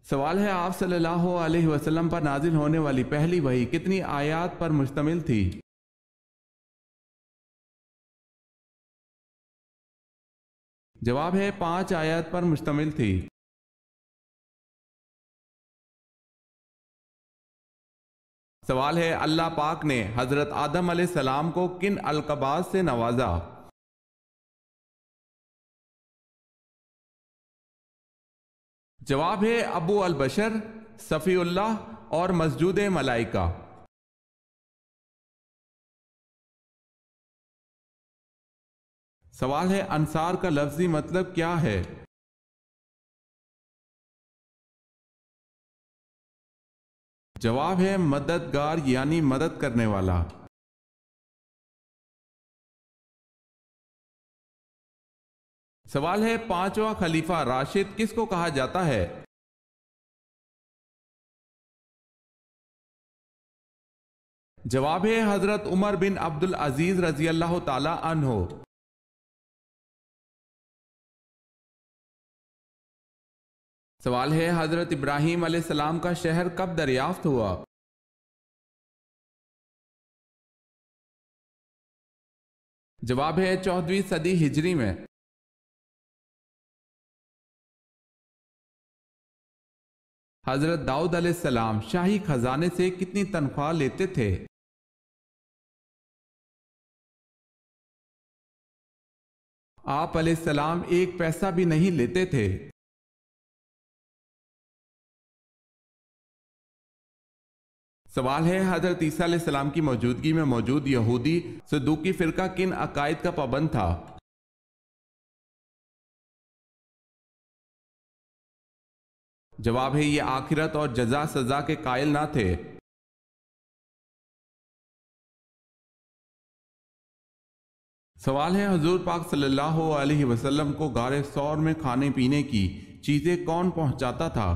سوال ہے آپ صلی اللہ علیہ وسلم پر نازل ہونے والی پہلی وحی کتنی آیات پر مشتمل تھی؟ جواب ہے 5 آیات پر مشتمل تھی۔ سوال ہے اللہ پاک نے حضرت آدم علیہ السلام کو کن القابات سے نوازا؟ جواب ہے ابو البشر، صفی اللہ اور مسجود ملائکہ۔ سوال ہے انصار کا لفظی مطلب کیا ہے؟ جواب ہے مددگار یعنی مدد کرنے والا۔ سوال ہے 5واں خلیفہ راشد کس کو کہا جاتا ہے؟ جواب ہے حضرت عمر بن عبد العزیز رضی اللہ تعالی عنہ۔ سوال ہے حضرت ابراہیم علیہ السلام کا شہر کب دریافت ہوا؟ جواب ہے 14ویں صدی ہجری میں۔ حضرت داؤد علیہ السلام شاہی خزانے سے کتنی تنخواہ لیتے تھے؟ آپ علیہ السلام 1 پیسہ بھی نہیں لیتے تھے۔ سوال ہے حضرت عیسیٰ علیہ السلام کی موجودگی میں موجود یہودی صدوقی فرقہ کن عقائد کا پابند تھا؟ جواب ہے یہ آخرت اور جزا سزا کے قائل نہ تھے۔ سوال ہے حضور پاک صلی اللہ علیہ وسلم کو غار ثور میں کھانے پینے کی چیزیں کون پہنچاتا تھا؟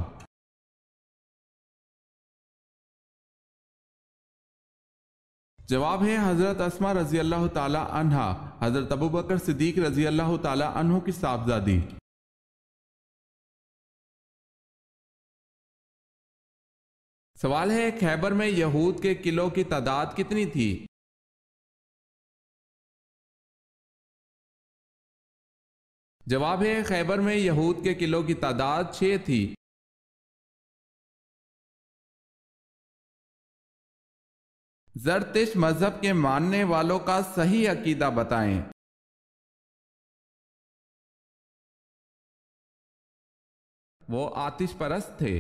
جواب ہے حضرت اسماء رضی اللہ تعالی عنہا، حضرت ابوبکر صدیق رضی اللہ تعالی عنہ کی صاحبزادی۔ سوال ہے خیبر میں یہود کے قلعوں کی تعداد کتنی تھی؟ جواب ہے خیبر میں یہود کے قلعوں کی تعداد 6 تھی۔ زرتشت مذہب کے ماننے والوں کا صحیح عقیدہ بتائیں۔ وہ آتش پرست تھے۔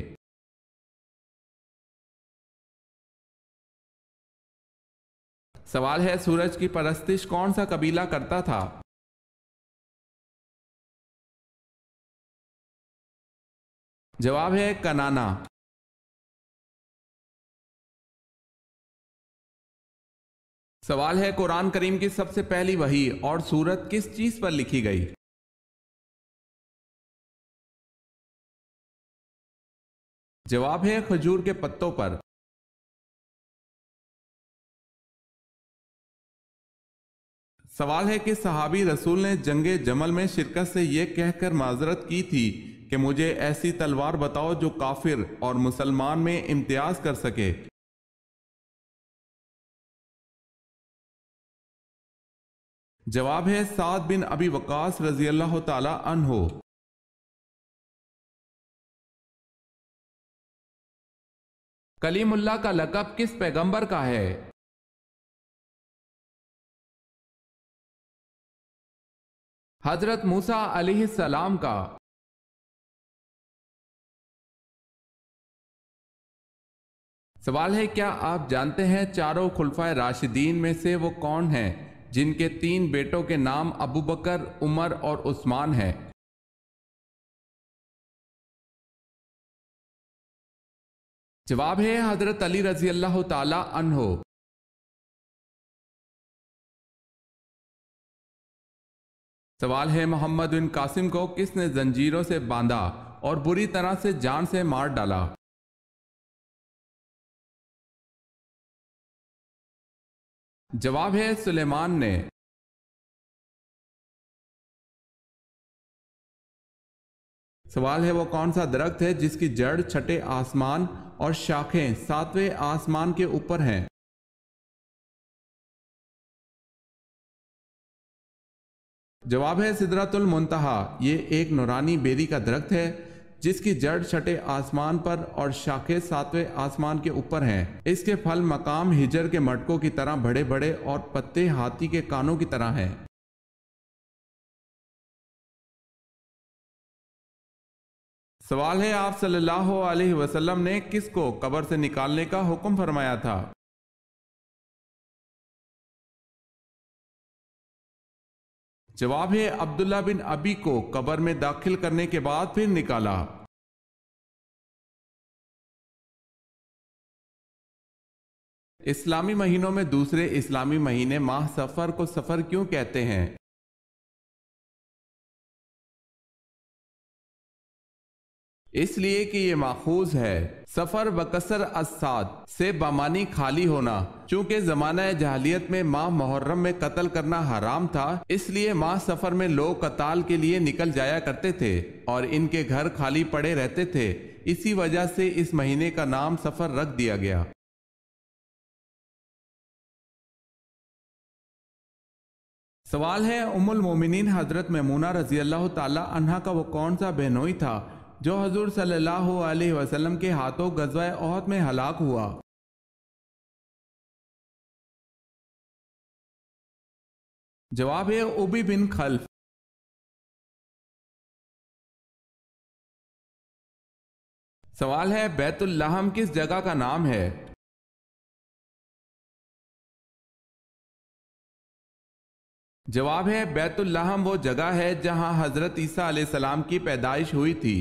سوال ہے سورج کی پرستش کون سا قبیلہ کرتا تھا؟ جواب ہے کنانا۔ سوال ہے قرآن کریم کی سب سے پہلی وحی اور سورت کس چیز پر لکھی گئی؟ جواب ہے کھجور کے پتوں پر۔ سوال ہے کہ صحابی رسول نے جنگ جمل میں شرکت سے یہ کہہ کر معذرت کی تھی کہ مجھے ایسی تلوار بتاؤ جو کافر اور مسلمان میں امتیاز کر سکے۔ جواب ہے سعد بن ابی وقاص رضی اللہ تعالی عنہ۔ کلیم اللہ کا لقب کس پیغمبر کا ہے؟ حضرت موسیٰ علیہ السلام کا۔ سوال ہے کیا آپ جانتے ہیں چاروں خلفائے راشدین میں سے وہ کون ہیں جن کے 3 بیٹوں کے نام ابو بکر، عمر اور عثمان ہیں؟ جواب ہے حضرت علی رضی اللہ تعالی عنہ۔ سوال ہے محمد بن قاسم کو کس نے زنجیروں سے باندھا اور بری طرح سے جان سے مار ڈالا؟ جواب ہے سلیمان نے۔ سوال ہے وہ کون سا درخت ہے جس کی جڑ چھٹے آسمان اور شاخیں ساتویں آسمان کے اوپر ہیں؟ جواب ہے سدرۃ المنتہا۔ یہ ایک نورانی بیری کا درخت ہے جس کی جڑ چھٹے آسمان پر اور شاخیں ساتویں آسمان کے اوپر ہیں۔ اس کے پھل مقام ہجر کے مٹکوں کی طرح بڑے بڑے اور پتے ہاتھی کے کانوں کی طرح ہیں۔ سوال ہے آپ صلی اللہ علیہ وسلم نے کس کو قبر سے نکالنے کا حکم فرمایا تھا؟ جواب ہے عبداللہ بن ابی کو قبر میں داخل کرنے کے بعد پھر نکالا۔ اسلامی مہینوں میں دوسرے اسلامی مہینے ماہ سفر کو سفر کیوں کہتے ہیں؟ اس لیے کہ یہ ماخوذ ہے سفر بکسر الصاد سے بامانی خالی ہونا۔ چونکہ زمانہ جاہلیت میں ماہ محرم میں قتل کرنا حرام تھا، اس لیے ماہ سفر میں لوگ قتال کے لیے نکل جایا کرتے تھے اور ان کے گھر خالی پڑے رہتے تھے، اسی وجہ سے اس مہینے کا نام سفر رکھ دیا گیا۔ سوال ہے ام المومنین حضرت میمونہ رضی اللہ تعالی عنہا کا وہ کون سا بہنوئی تھا جو حضور صلی اللہ علیہ وسلم کے ہاتھوں غزوہ احد میں ہلاک ہوا؟ جواب ہے ابی بن خلف۔ سوال ہے بیت اللحم کس جگہ کا نام ہے؟ جواب ہے بیت اللحم وہ جگہ ہے جہاں حضرت عیسیٰ علیہ السلام کی پیدائش ہوئی تھی۔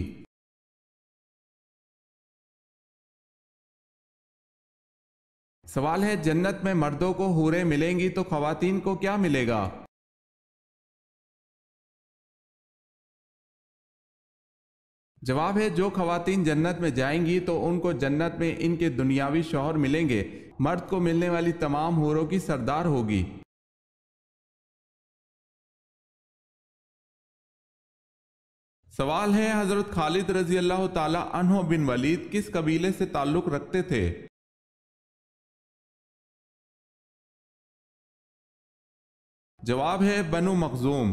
سوال ہے جنت میں مردوں کو حوریں ملیں گی تو خواتین کو کیا ملے گا؟ جواب ہے جو خواتین جنت میں جائیں گی تو ان کو جنت میں ان کے دنیاوی شوہر ملیں گے، مرد کو ملنے والی تمام حوروں کی سردار ہوگی۔ سوال ہے حضرت خالد رضی اللہ تعالی عنہ بن ولید کس قبیلے سے تعلق رکھتے تھے؟ جواب ہے بنو مخزوم۔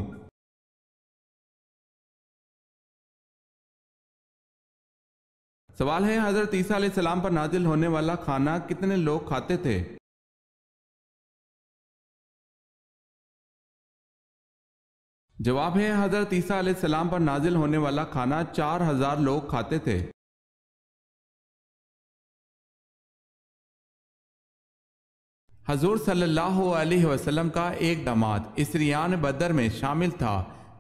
سوال ہے حضرت عیسیٰ علیہ السلام پر نازل ہونے والا کھانا کتنے لوگ کھاتے تھے؟ جواب ہے حضرت عیسیٰ علیہ السلام پر نازل ہونے والا کھانا 4000 لوگ کھاتے تھے۔ حضور صلی اللہ علیہ وسلم کا ایک داماد اسریان بدر میں شامل تھا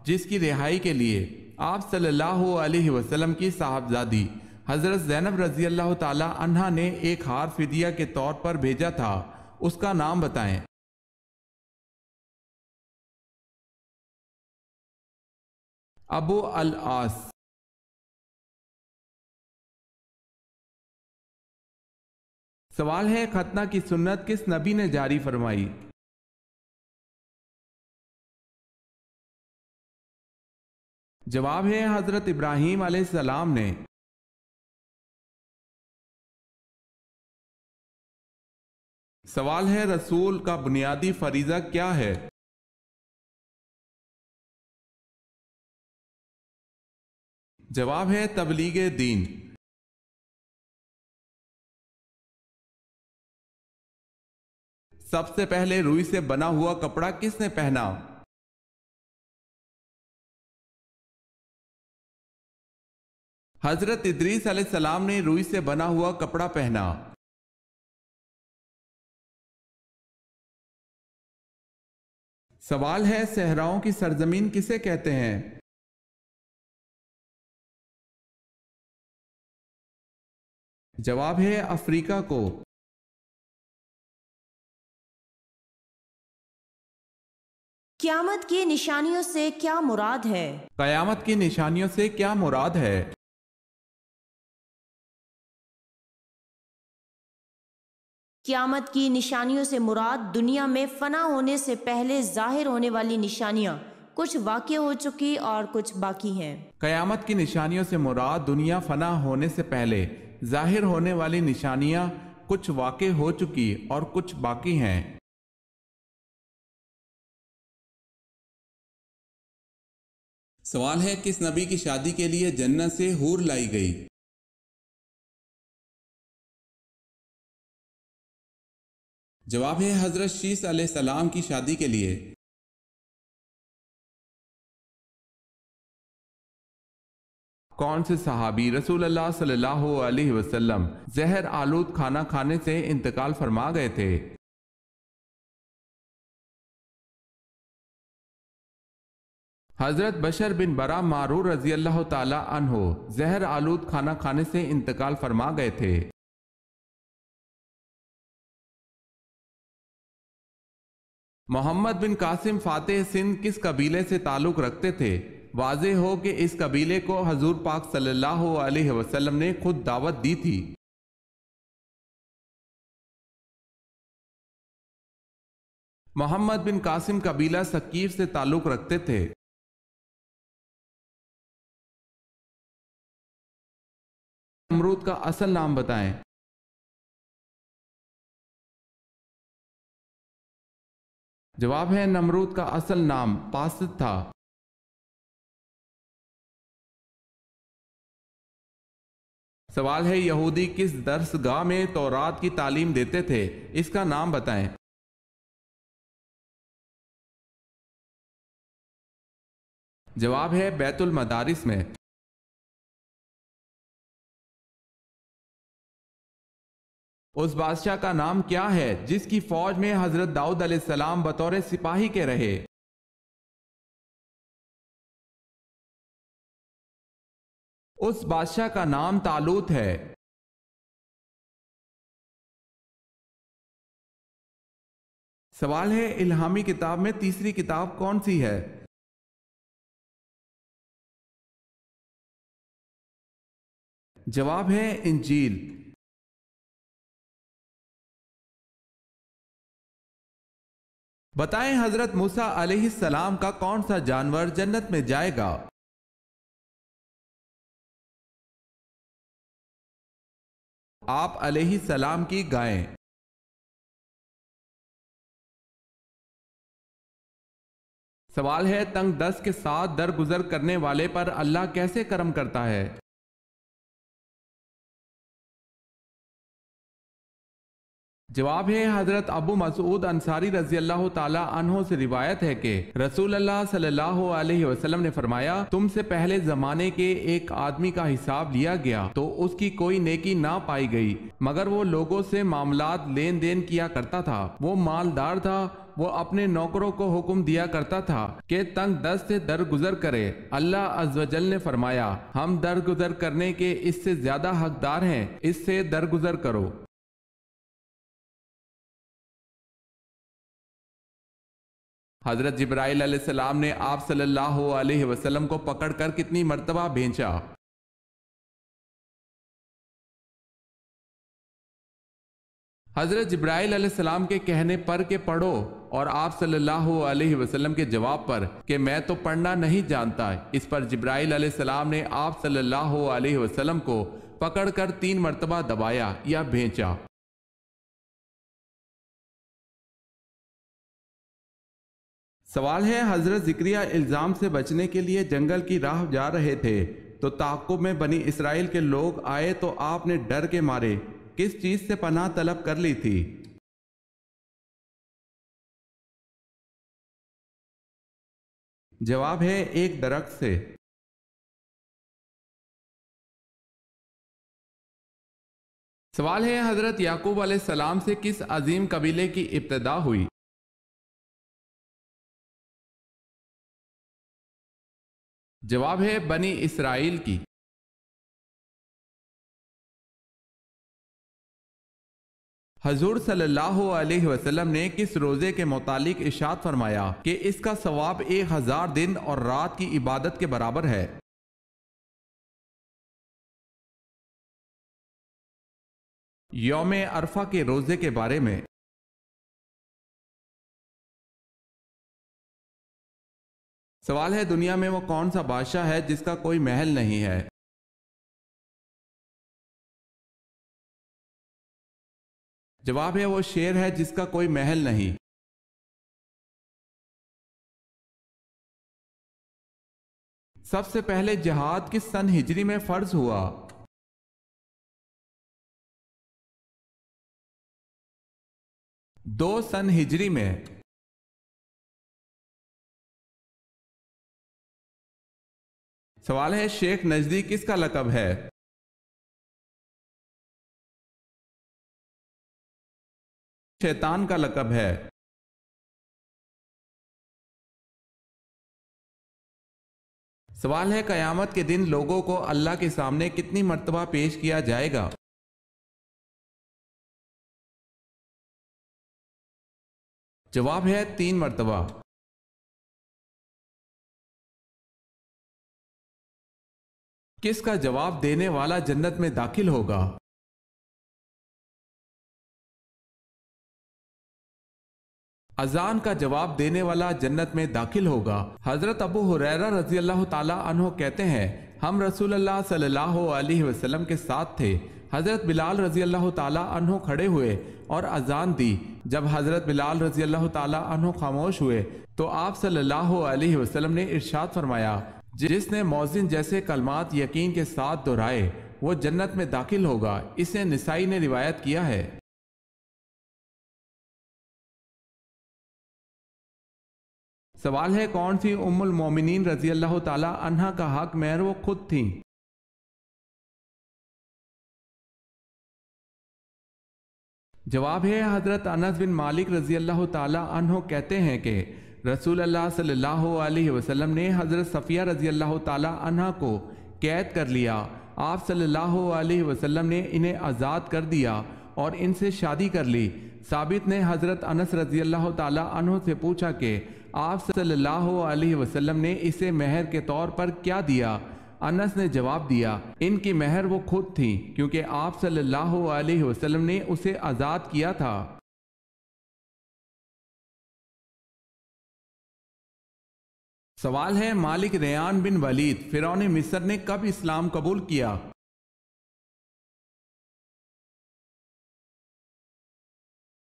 جس کی رہائی کے لیے آپ صلی اللہ علیہ وسلم کی صاحبزادی حضرت زینب رضی اللہ تعالی عنہا نے ایک ہار فدیہ کے طور پر بھیجا تھا، اس کا نام بتائیں۔ ابو العاص۔ سوال ہے ختنہ کی سنت کس نبی نے جاری فرمائی؟ جواب ہے حضرت ابراہیم علیہ السلام نے۔ سوال ہے رسول کا بنیادی فریضہ کیا ہے؟ جواب ہے تبلیغ دین۔ سب سے پہلے روئی سے بنا ہوا کپڑا کس نے پہنا؟ حضرت ادریس علیہ السلام نے روئی سے بنا ہوا کپڑا پہنا۔ سوال ہے صحراؤں کی سرزمین کسے کہتے ہیں؟ جواب ہے افریقہ کو۔ قیامت کی نشانیوں سے کیا مراد ہے؟ قیامت کی نشانیوں سے کیا مراد ہے؟ قیامت کی نشانیوں سے مراد دنیا میں فنا ہونے سے پہلے ظاہر ہونے والی نشانیاں کچھ واقع ہو چکی اور کچھ باقی ہیں۔ قیامت کی نشانیوں سے مراد دنیا فنا ہونے سے پہلے ظاہر ہونے والی نشانیاں کچھ واقع ہو چکی اور کچھ باقی ہیں۔ سوال ہے، کس نبی کی شادی کے لیے جنت سے حور لائی گئی؟ جواب ہے حضرت شیس علیہ السلام کی شادی کے لیے۔ کون سے صحابی رسول اللہ صلی اللہ علیہ وسلم زہر آلود کھانا کھانے سے انتقال فرما گئے تھے؟ حضرت بشر بن برا معرور رضی اللہ تعالی عنہ زہر آلود کھانا کھانے سے انتقال فرما گئے تھے۔ محمد بن قاسم فاتح سندھ کس قبیلے سے تعلق رکھتے تھے؟ واضح ہو کہ اس قبیلے کو حضور پاک صلی اللہ علیہ وسلم نے خود دعوت دی تھی۔ محمد بن قاسم قبیلہ ثقیف سے تعلق رکھتے تھے۔ نمرود کا اصل نام بتائیں۔ جواب ہے نمرود کا اصل نام پاسد تھا۔ سوال ہے، یہودی کس درس گاہ میں تورات کی تعلیم دیتے تھے؟ اس کا نام بتائیں۔ جواب ہے بیت المدارس میں۔ اس بادشاہ کا نام کیا ہے جس کی فوج میں حضرت داؤد علیہ السلام بطور سپاہی کے رہے؟ اس بادشاہ کا نام طالوت ہے۔ سوال ہے، الہامی کتاب میں تیسری کتاب کون سی ہے؟ جواب ہے انجیل۔ بتائیں حضرت موسیٰ علیہ السلام کا کون سا جانور جنت میں جائے گا؟ آپ علیہ السلام کی گائیں۔ سوال ہے، تنگ دست کے ساتھ درگزر کرنے والے پر اللہ کیسے کرم کرتا ہے؟ جواب ہے حضرت ابو مسعود انصاری رضی اللہ تعالی عنہ سے روایت ہے کہ رسول اللہ صلی اللہ علیہ وسلم نے فرمایا، تم سے پہلے زمانے کے ایک آدمی کا حساب لیا گیا تو اس کی کوئی نیکی نہ پائی گئی مگر وہ لوگوں سے معاملات لین دین کیا کرتا تھا، وہ مالدار تھا، وہ اپنے نوکروں کو حکم دیا کرتا تھا کہ تنگ دست سے درگزر کرے۔ اللہ عز و جل نے فرمایا، ہم درگزر کرنے کے اس سے زیادہ حقدار ہیں، اس سے درگزر کرو۔ حضرت جبرائیل علیہ السلام نے آپ صلی اللہ علیہ وسلم کو پکڑ کر کتنی مرتبہ بھیجا؟ حضرت جبرائیل علیہ السلام کے کہنے پر کہ پڑھو، اور آپ صلی اللہ علیہ وسلم کے جواب پر کہ میں تو پڑھنا نہیں جانتا، اس پر جبرائیل علیہ السلام نے آپ صلی اللہ علیہ وسلم کو پکڑ کر 3 مرتبہ دبایا یا بھیجا۔ سوال ہے، حضرت زکریا الزام سے بچنے کے لیے جنگل کی راہ جا رہے تھے تو تعاقب میں بنی اسرائیل کے لوگ آئے تو آپ نے ڈر کے مارے کس چیز سے پناہ طلب کر لی تھی؟ جواب ہے ایک درخت سے۔ سوال ہے، حضرت یعقوب علیہ السلام سے کس عظیم قبیلے کی ابتدا ہوئی؟ جواب ہے بنی اسرائیل کی۔ حضور صلی اللہ علیہ وسلم نے کس روزے کے متعلق ارشاد فرمایا کہ اس کا ثواب 1000 دن اور رات کی عبادت کے برابر ہے؟ یوم عرفہ کے روزے کے بارے میں۔ سوال ہے دنیا میں وہ کون سا بادشاہ ہے جس کا کوئی محل نہیں ہے؟ جواب ہے وہ شیر ہے جس کا کوئی محل نہیں۔ سب سے پہلے جہاد کس سن ہجری میں فرض ہوا؟ 2 سن ہجری میں۔ سوال ہے شیخ نجدی کس کا لقب ہے؟ شیطان کا لقب ہے۔ سوال ہے قیامت کے دن لوگوں کو اللہ کے سامنے کتنی مرتبہ پیش کیا جائے گا؟ جواب ہے 3 مرتبہ۔ کس کا جواب دینے والا جنت میں داخل ہوگا؟ اذان کا جواب دینے والا جنت میں داخل ہوگا۔ حضرت ابو ہریرہ رضی اللہ تعالیٰ عنہ کہتے ہیں ہم رسول اللہ صلی اللہ علیہ وسلم کے ساتھ تھے۔ حضرت بلال رضی اللہ تعالیٰ عنہ کھڑے ہوئے اور اذان دی۔ جب حضرت بلال رضی اللہ تعالیٰ عنہ خاموش ہوئے تو آپ صلی اللہ علیہ وسلم نے ارشاد فرمایا جس نے مؤذن جیسے کلمات یقین کے ساتھ دہرائے وہ جنت میں داخل ہوگا۔ اسے نسائی نے روایت کیا ہے۔ سوال ہے کون سی ام المومنین رضی اللہ تعالی عنہا کا حق مہر وہ خود تھیں؟ جواب ہے حضرت انس بن مالک رضی اللہ تعالی عنہ کہتے ہیں کہ رسول اللہ صلی اللہ علیہ وسلم نے حضرت صفیہ رضی اللہ تعالی عنہ کو قید کر لیا۔ آپ صلی اللہ علیہ وسلم نے انہیں آزاد کر دیا اور ان سے شادی کر لی۔ ثابت نے حضرت انس رضی اللہ تعالی عنہ سے پوچھا کہ آپ صلی اللہ علیہ وسلم نے اسے مہر کے طور پر کیا دیا؟ انس نے جواب دیا ان کی مہر وہ خود تھیں کیونکہ آپ صلی اللہ علیہ وسلم نے اسے آزاد کیا تھا۔ سوال ہے مالک ریان بن ولید فرعون مصر نے کب اسلام قبول کیا؟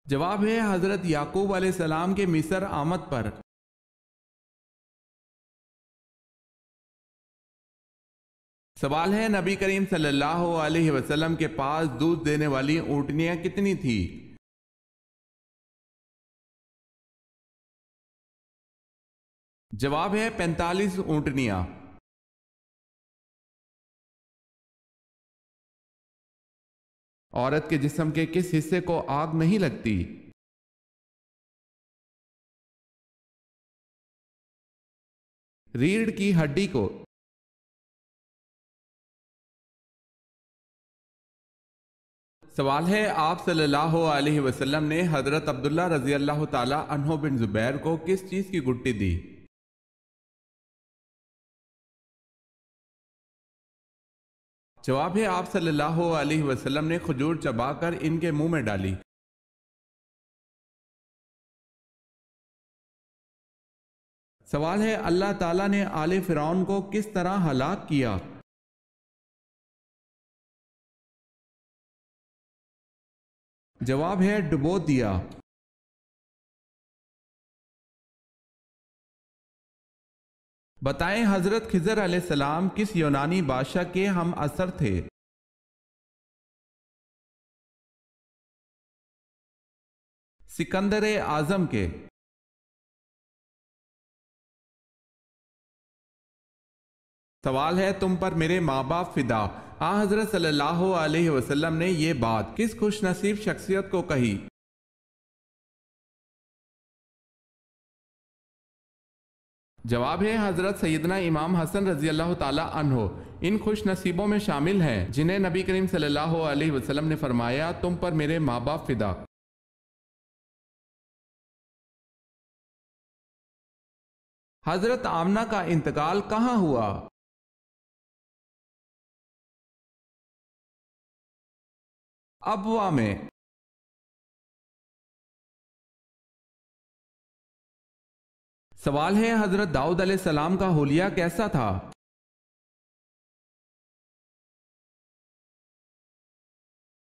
جواب ہے حضرت یعقوب علیہ السلام کے مصر آمد پر۔ سوال ہے نبی کریم صلی اللہ علیہ وسلم کے پاس دودھ دینے والی اونٹنیاں کتنی تھی؟ جواب ہے 45 اونٹنیاں۔ عورت کے جسم کے کس حصے کو آگ نہیں لگتی؟ ریڑھ کی ہڈی کو۔ سوال ہے آپ صلی اللہ علیہ وسلم نے حضرت عبداللہ رضی اللہ تعالی عنہ بن زبیر کو کس چیز کی گٹی دی؟ جواب ہے آپ صلی اللہ علیہ وسلم نے کھجور چبا کر ان کے منہ میں ڈالی۔ سوال ہے اللہ تعالیٰ نے آل فرعون کو کس طرح ہلاک کیا؟ جواب ہے ڈبو دیا۔ بتائیں حضرت خضر علیہ السلام کس یونانی بادشاہ کے ہم عصر تھے؟ سکندر اعظم کے۔ سوال ہے تم پر میرے ماں باپ فدا حضرت صلی اللہ علیہ وسلم نے یہ بات کس خوش نصیب شخصیت کو کہی؟ جواب ہے حضرت سیدنا امام حسن رضی اللہ تعالی عنہ ان خوش نصیبوں میں شامل ہیں جنہیں نبی کریم صلی اللہ علیہ وسلم نے فرمایا تم پر میرے ماں باپ فدا۔ حضرت آمنہ کا انتقال کہاں ہوا؟ ابوا میں۔ سوال ہے حضرت داؤد علیہ السلام کا حلیہ کیسا تھا؟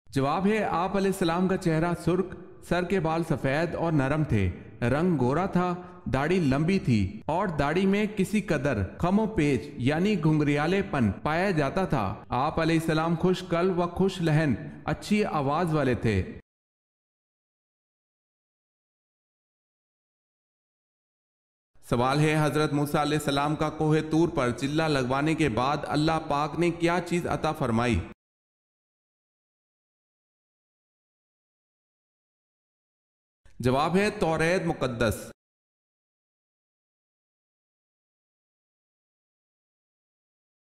جواب ہے آپ علیہ السلام کا چہرہ سرخ، سر کے بال سفید اور نرم تھے، رنگ گورا تھا، داڑھی لمبی تھی اور داڑھی میں کسی قدر خم و پیچ یعنی گھنگریالے پن پایا جاتا تھا۔ آپ علیہ السلام خوش قلب و خوش لہن، اچھی آواز والے تھے۔ سوال ہے حضرت موسیٰ علیہ السلام کا کوہ طور پر چلہ لگوانے کے بعد اللہ پاک نے کیا چیز عطا فرمائی؟ جواب ہے توریت مقدس۔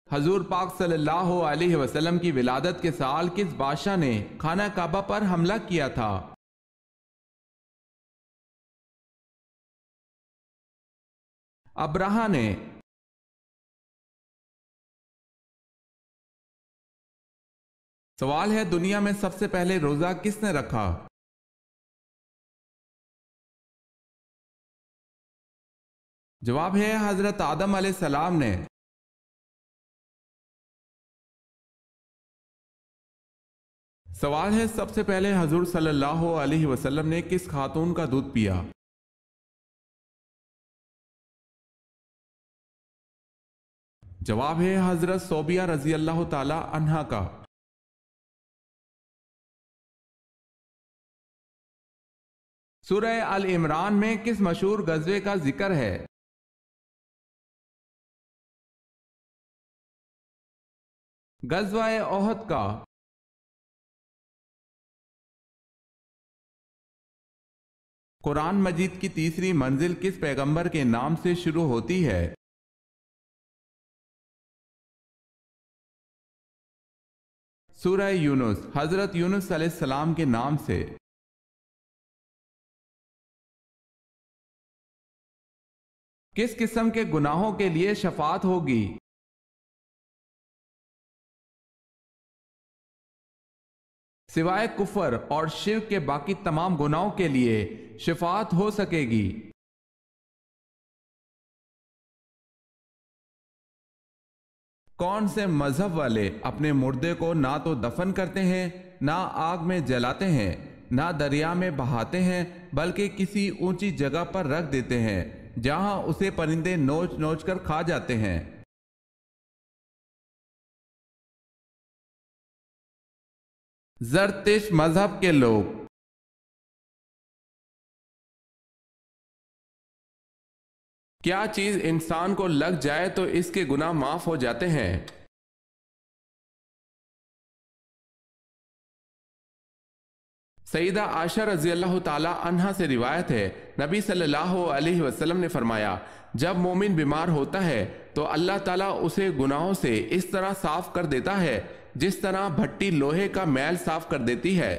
حضور پاک صلی اللہ علیہ وسلم کی ولادت کے سال کس بادشاہ نے خانہ کعبہ پر حملہ کیا تھا؟ ابرہہ نے۔ سوال ہے دنیا میں سب سے پہلے روزہ کس نے رکھا؟ جواب ہے حضرت آدم علیہ السلام نے۔ سوال ہے سب سے پہلے حضور صلی اللہ علیہ وسلم نے کس خاتون کا دودھ پیا؟ جواب ہے حضرت صوبیہ رضی اللہ تعالی عنہا کا۔ سورہ آل عمران میں کس مشہور غزوے کا ذکر ہے؟ غزوہ احد کا۔ قرآن مجید کی تیسری منزل کس پیغمبر کے نام سے شروع ہوتی ہے؟ سورہ یونس، حضرت یونس علیہ السلام کے نام سے۔ کس قسم کے گناہوں کے لیے شفاعت ہوگی؟ سوائے کفر اور شرک کے باقی تمام گناہوں کے لیے شفاعت ہو سکے گی۔ کون سے مذہب والے اپنے مردے کو نہ تو دفن کرتے ہیں، نہ آگ میں جلاتے ہیں، نہ دریا میں بہاتے ہیں، بلکہ کسی اونچی جگہ پر رکھ دیتے ہیں جہاں اسے پرندے نوچ نوچ کر کھا جاتے ہیں؟ زرتشت مذہب کے لوگ۔ کیا چیز انسان کو لگ جائے تو اس کے گناہ معاف ہو جاتے ہیں؟ سیدہ عائشہ رضی اللہ تعالی عنہا سے روایت ہے، نبی صلی اللہ علیہ وسلم نے فرمایا، جب مومن بیمار ہوتا ہے تو اللہ تعالیٰ اسے گناہوں سے اس طرح صاف کر دیتا ہے جس طرح بھٹی لوہے کا میل صاف کر دیتی ہے۔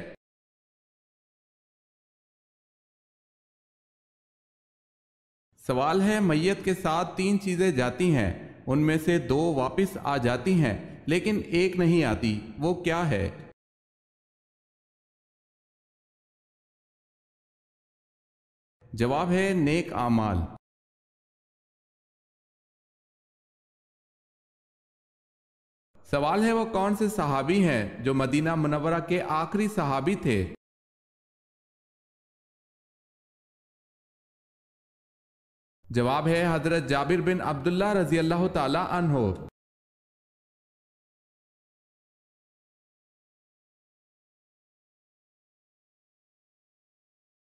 سوال ہے میت کے ساتھ 3 چیزیں جاتی ہیں، ان میں سے 2 واپس آ جاتی ہیں لیکن ایک نہیں آتی، وہ کیا ہے؟ جواب ہے نیک اعمال۔ سوال ہے وہ کون سے صحابی ہیں جو مدینہ منورہ کے آخری صحابی تھے؟ جواب ہے حضرت جابر بن عبداللہ رضی اللہ تعالی عنہ۔